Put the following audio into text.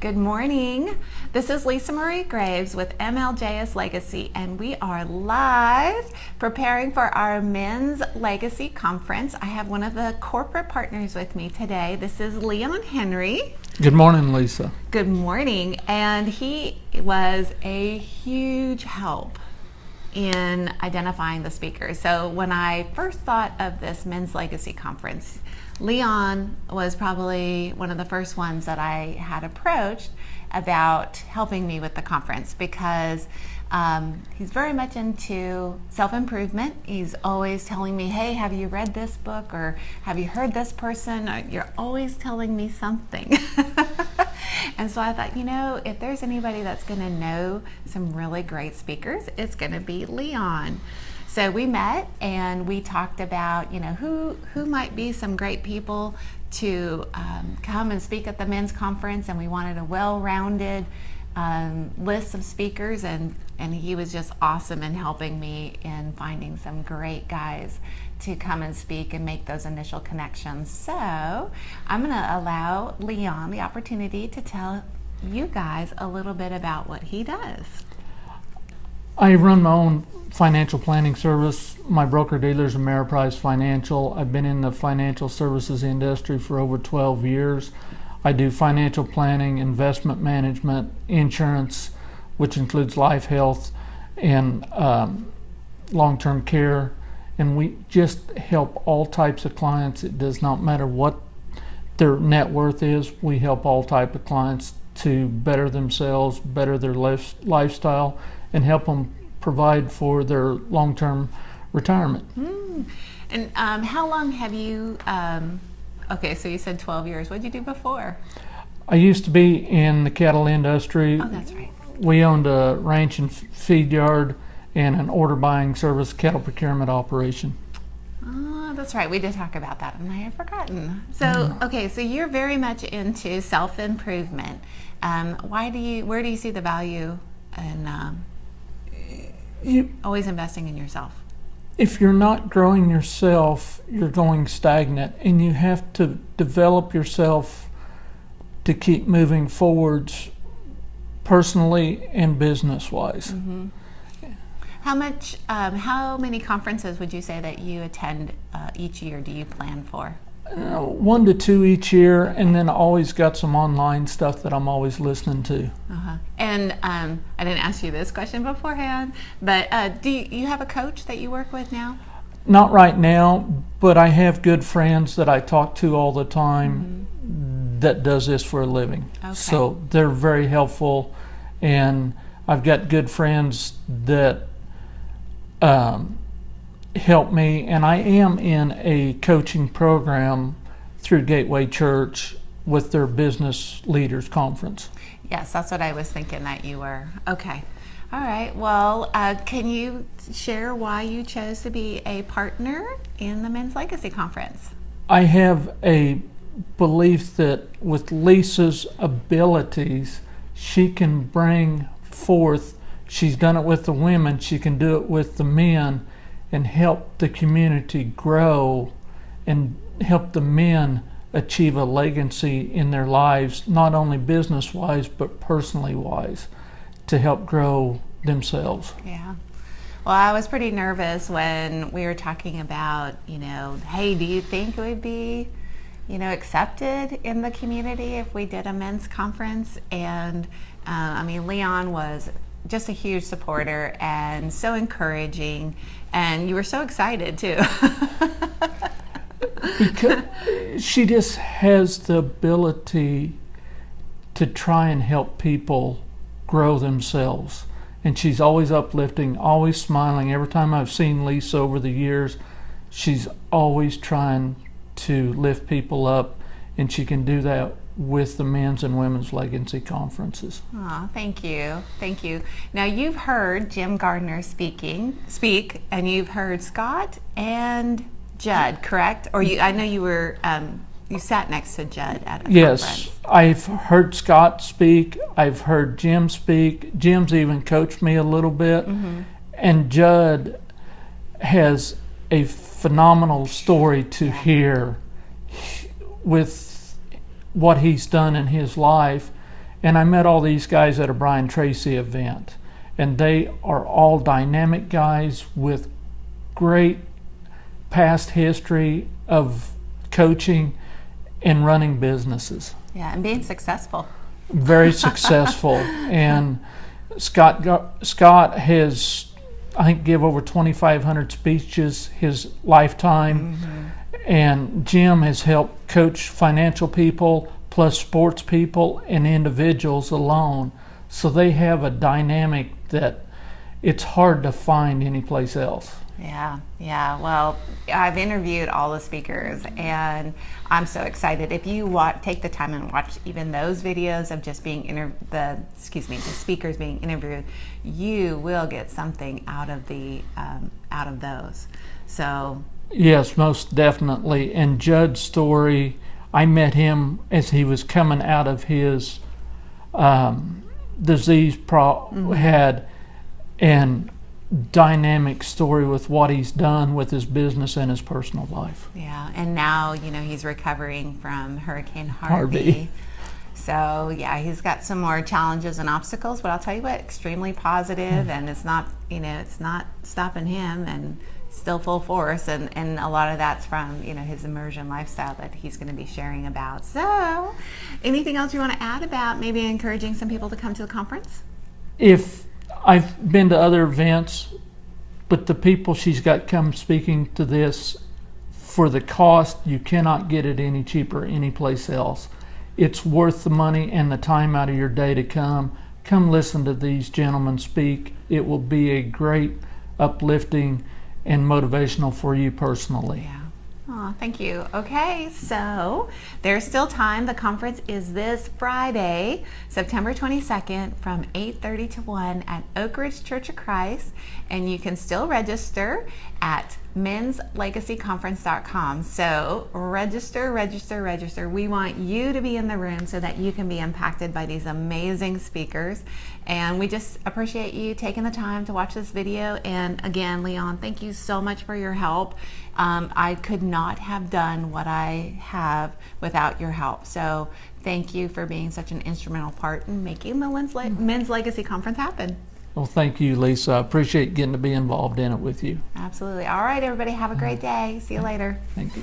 Good morning. This is Lisa Marie Graves with MLJS Legacy, and we are live preparing for our Men's Legacy Conference. I have one of the corporate partners with me today. This is Leon Henry. Good morning, Lisa. Good morning. And he was a huge help in identifying the speakers. So when I first thought of this Men's Legacy Conference, Leon was probably one of the first ones that I had approached about helping me with the conference because he's very much into self-improvement. He's always telling me, hey, have you read this book, or have you heard this person? You're always telling me something. And so I thought, if there's anybody that's going to know some really great speakers, it's going to be Leon. So we met and we talked about, who might be some great people to come and speak at the men's conference, and we wanted a well-rounded list of speakers, and he was just awesome in helping me in finding some great guys to come and speak and make those initial connections. So I'm going to allow Leon the opportunity to tell you guys a little bit about what he does. I run my own financial planning service. My broker-dealer is Ameriprise Financial. I've been in the financial services industry for over 12 years. I do financial planning, investment management, insurance, which includes life, health, and long-term care. And we just help all types of clients. It does not matter what their net worth is. We help all types of clients to better themselves, better their lifestyle, and help them provide for their long-term retirement. And how long have you, okay, so you said 12 years. What did you do before? I used to be in the cattle industry. Oh, that's right. We owned a ranch and feed yard and an order buying service cattle procurement operation. Oh, that's right. We did talk about that, and I had forgotten. So, okay, so you're very much into self-improvement. Where do you see the value in always investing in yourself? If you're not growing yourself, you're going stagnant, and you have to develop yourself to keep moving forwards personally and business-wise. Mm-hmm. How many conferences would you say that you attend each year do you plan for? 1 to 2 each year, and then always got some online stuff that I'm always listening to. And I didn't ask you this question beforehand, but do you have a coach that you work with now? Not right now, but I have good friends that I talk to all the time that does this for a living. Okay. So they're very helpful, and I've got good friends that help me, and I am in a coaching program through Gateway Church with their business leaders conference. Yes, that's what I was thinking that you were. Okay. All right. Well, can you share why you chose to be a partner in the Men's Legacy Conference? I have a belief that with Lisa's abilities, she can bring forth, she's done it with the women, she can do it with the men, and help the community grow and help the men achieve a legacy in their lives, not only business-wise but personally-wise, to help grow themselves. Yeah. Well, I was pretty nervous when we were talking about, hey, do you think it would be, accepted in the community if we did a men's conference? And Leon was just a huge supporter and so encouraging, and you were so excited too. Because she just has the ability to try and help people grow themselves, and she's always uplifting, always smiling. Every time I've seen Lisa over the years, she's always trying to lift people up, and she can do that with the men's and women's legacy conferences. Oh, thank you. Thank you. Now, you've heard Jim Gardner speak, and you've heard Scott and Judd, correct? Or I know you were, you sat next to Judd at a conference. I've heard Scott speak. I've heard Jim speak. Jim's even coached me a little bit. And Judd has a phenomenal story to hear with what he's done in his life, And I met all these guys at a Brian Tracy event, and they are all dynamic guys with great past history of coaching and running businesses. Yeah, and being successful. Very successful. And Scott has, I think, give over 2,500 speeches his lifetime. And Jim has helped coach financial people plus sports people and individuals alone. So they have a dynamic that it's hard to find anyplace else. Yeah. Well, I've interviewed all the speakers, and I'm so excited. If you take the time and watch even those videos of just being the speakers being interviewed, you will get something out of those. So. Yes, most definitely. And Judd's story, I met him as he was coming out of his disease had an dynamic story with what he's done with his business and his personal life. Yeah, and now he's recovering from Hurricane Harvey. So yeah, he's got some more challenges and obstacles, but I'll tell you what, extremely positive, and it's not stopping him, and still full force, and a lot of that's from his immersion lifestyle that he's going to be sharing about. So anything else you want to add about maybe encouraging some people to come to the conference? If I've been to other events, but the people she's got come speaking to this, for the cost, you cannot get it any cheaper anyplace else. It's worth the money and the time out of your day to come listen to these gentlemen speak. It will be a great uplifting and motivational for you personally. Yeah. Oh, thank you. Okay, so there's still time. The conference is this Friday, September 22nd from 8:30 to 1 at Oak Ridge Church of Christ, and you can still register at menslegacyconference.com. So register. We want you to be in the room so that you can be impacted by these amazing speakers. And we just appreciate you taking the time to watch this video. And again, Leon, thank you so much for your help. I could not have done what I have without your help. So thank you for being such an instrumental part in making the Men's Legacy Conference happen. Well, thank you, Lisa. I appreciate getting to be involved in it with you. Absolutely. All right, everybody, have a great day. See you later. Thank you.